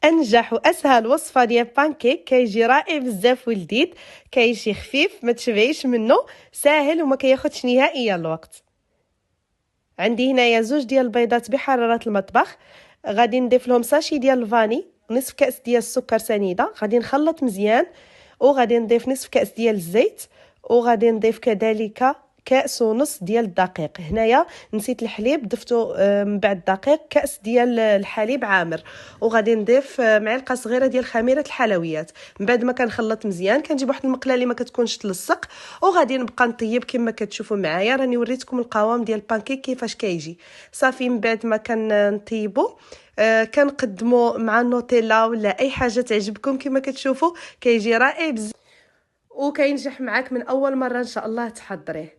انجح واسهل وصفه ديال بانكيك، كيجي رائع بزاف ولذيذ، كيجي خفيف ما تشبعيش منه، ساهل وما كياخذش نهائيا الوقت. عندي هنايا زوج ديال البيضات بحراره المطبخ، غادي نضيف لهم ساشي ديال الفاني، نصف كاس ديال السكر سنيده، غادي نخلط مزيان، وغادي نضيف نصف كاس ديال الزيت، وغادي نضيف كذلك كاس ونص ديال الدقيق. هنايا نسيت الحليب، ضفتو من بعد الدقيق كاس ديال الحليب عامر، وغادي نضيف معلقه صغيره ديال خميره الحلويات. من بعد ما كنخلط مزيان كنجيب واحد المقله اللي ما كتكونش تلصق، وغادي نبقى نطيب كما كتشوفوا معايا. راني وريتكم القوام ديال البانكيك كيفاش كيجي. صافي من بعد ما كنطيبوا كنقدموا مع النوتيلا ولا اي حاجه تعجبكم. كما كتشوفوا كيجي رائع بزاف وكينجح معاك من اول مره ان شاء الله تحضريه.